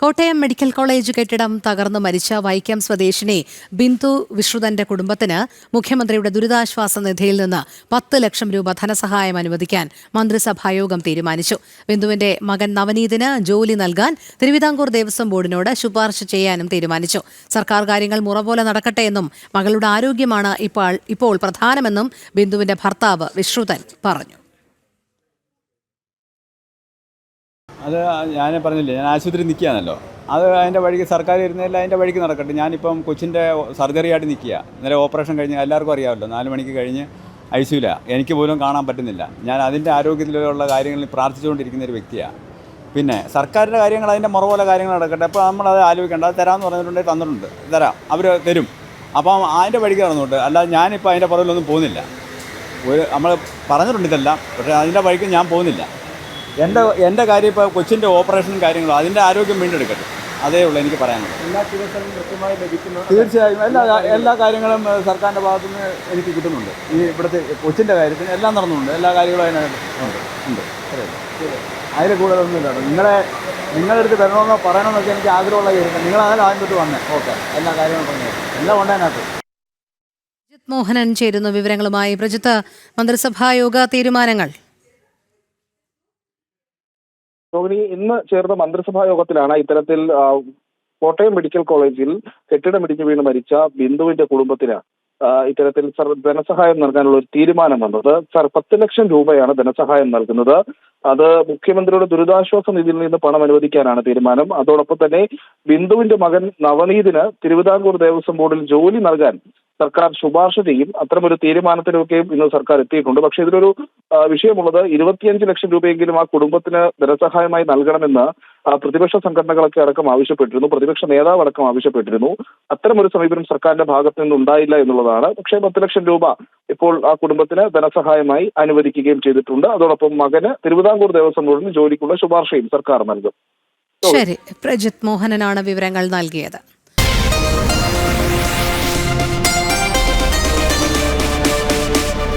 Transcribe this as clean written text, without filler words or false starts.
Kottayam medical college കെട്ടിടം തകർന്ന് മരിച്ച വൈക്കം സ്വദേശിനി ബിന്ദു വിശ്രുതന്റെ കുടുംബത്തിന് മുഖ്യമന്ത്രിയുടെ ദുരിതാശ്വാസ നിധിയിൽ നിന്ന് 10 ലക്ഷം രൂപ ധനസഹായം അനുവദിക്കാൻ മന്ത്രിസഭായോഗം തീരുമാനിച്ചു. ബിന്ദുവിന്റെ മകൻ നവനീതിന് ജോലി നൽകാൻ തിരുവിതാംകൂർ ദേവസ്വം ബോർഡിനോട് ശുപാർശ ചെയ്യാനും തീരുമാനിച്ചു. സർക്കാർ കാര്യങ്ങൾ മുറ പോലെ നടക്കട്ടെയെന്നും മകളുടെ ആരോഗ്യമാണ് ഇപ്പോൾ പ്രധാനമെന്നും ബിന്ദുവിന്റെ ഭർത്താവ് വിശ്രുതൻ പറഞ്ഞു. അത് ഞാൻ പറഞ്ഞില്ലേ, ഞാൻ ആശുപത്രി നിൽക്കുകയാണല്ലോ. അത് അതിൻ്റെ വഴിക്ക് സർക്കാർ ഇരുന്നില്ല, അതിൻ്റെ വഴിക്ക് നടക്കട്ടെ. ഞാനിപ്പം കൊച്ചിൻ്റെ സർജറി ആയിട്ട് നിൽക്കുക. ഇന്നലെ ഓപ്പറേഷൻ കഴിഞ്ഞ് എല്ലാവർക്കും അറിയാമല്ലോ, 4 മണിക്ക് കഴിഞ്ഞ് ICUല. എനിക്ക് പോലും കാണാൻ പറ്റുന്നില്ല. ഞാൻ അതിൻ്റെ ആരോഗ്യത്തിലുള്ള കാര്യങ്ങളിൽ പ്രാർത്ഥിച്ചുകൊണ്ടിരിക്കുന്ന ഒരു വ്യക്തിയാണ്. പിന്നെ സർക്കാരിൻ്റെ കാര്യങ്ങൾ അതിൻ്റെ മുറ കാര്യങ്ങൾ നടക്കട്ടെ. അപ്പോൾ നമ്മളത് ആലോചിക്കേണ്ട. അത് തരാമെന്ന് പറഞ്ഞിട്ടുണ്ടെങ്കിൽ തന്നിട്ടുണ്ട്, തരാം, അവർ തരും. അപ്പം അതിൻ്റെ വഴിക്ക് നടന്നുകൊണ്ട് അല്ലാതെ ഞാനിപ്പോൾ അതിൻ്റെ പുറകിലൊന്നും പോകുന്നില്ല. നമ്മൾ പറഞ്ഞിട്ടുണ്ട് ഇതെല്ലാം, പക്ഷേ അതിൻ്റെ വഴിക്ക് ഞാൻ പോകുന്നില്ല. എൻ്റെ കാര്യം ഇപ്പോൾ കൊച്ചിൻ്റെ ഓപ്പറേഷനും കാര്യങ്ങളും അതിൻ്റെ ആരോഗ്യം വീണ്ടെടുക്കട്ടെ, അതേ ഉള്ളൂ എനിക്ക് പറയാനുള്ളത്. എല്ലാ ചികിത്സകളും കൃത്യമായി ലഭിക്കുന്നു. തീർച്ചയായും എല്ലാ കാര്യങ്ങളും സർക്കാരിൻ്റെ ഭാഗത്തുനിന്ന് എനിക്ക് കിട്ടുന്നുണ്ട്. ഈ ഇവിടുത്തെ കൊച്ചിൻ്റെ കാര്യത്തിന് എല്ലാം നടന്നുണ്ട്, എല്ലാ കാര്യങ്ങളും അതിനുണ്ട്. അതിൽ കൂടുതലൊന്നുമില്ല. നിങ്ങളുടെ അടുത്ത് വരണമെന്നോ പറയണമെന്നൊക്കെ എനിക്ക് ആഗ്രഹമുള്ള കാര്യങ്ങൾ. നിങ്ങൾ ആദ്യം തൊട്ട് വന്നേ, ഓക്കെ, എല്ലാ കാര്യങ്ങളും പറഞ്ഞു, എല്ലാം ഉണ്ട് അതിനകത്ത്. പ്രജിത് മോഹനൻ ചേരുന്നു വിവരങ്ങളുമായി. പ്രജിത്ത്, മന്ത്രിസഭായോഗ തീരുമാനങ്ങൾ. ഇന്ന് ചേർന്ന മന്ത്രിസഭാ യോഗത്തിലാണ് ഇത്തരത്തിൽ കോട്ടയം മെഡിക്കൽ കോളേജിൽ കെട്ടിടമിടിഞ്ഞു വീണ് മരിച്ച ബിന്ദുവിന്റെ കുടുംബത്തിന് ഇത്തരത്തിൽ ധനസഹായം നൽകാനുള്ള ഒരു തീരുമാനം വന്നത്. 10 ലക്ഷം രൂപയാണ് ധനസഹായം നൽകുന്നത്. അത് മുഖ്യമന്ത്രിയുടെ ദുരിതാശ്വാസ നിധിയിൽ നിന്ന് പണം അനുവദിക്കാനാണ് തീരുമാനം. അതോടൊപ്പം തന്നെ ബിന്ദുവിന്റെ മകൻ നവനീതിന് തിരുവിതാംകൂർ ദേവസ്വം ബോർഡിൽ ജോലി നൽകാൻ സർക്കാർ ശുപാർശ ചെയ്യും. അത്തരമൊരു തീരുമാനത്തിലൊക്കെയും ഇന്ന് സർക്കാർ എത്തിയിട്ടുണ്ട്. പക്ഷേ ഇതിലൊരു വിഷയമുള്ളത് 25 ലക്ഷം രൂപയെങ്കിലും ആ കുടുംബത്തിന് ധനസഹായമായി നൽകണമെന്ന് പ്രതിപക്ഷ സംഘടനകളൊക്കെ അടക്കം ആവശ്യപ്പെട്ടിരുന്നു, പ്രതിപക്ഷ നേതാവ് അടക്കം ആവശ്യപ്പെട്ടിരുന്നു. അത്തരമൊരു സമീപനം സർക്കാരിന്റെ ഭാഗത്ത് നിന്ന് ഉണ്ടായില്ല എന്നുള്ളതാണ്. പക്ഷേ 10 ലക്ഷം രൂപ ഇപ്പോൾ ആ കുടുംബത്തിന് ധനസഹായമായി അനുവദിക്കുകയും ചെയ്തിട്ടുണ്ട്. അതോടൊപ്പം മകന് തിരുവിതാംകൂർ ദേവസ്വം ബോർഡിന് ജോലിക്കുള്ള ശുപാർശയും സർക്കാർ നൽകും. ശരി, പ്രജിത് മോഹനനാണ് വിവരങ്ങൾ നൽകിയത്.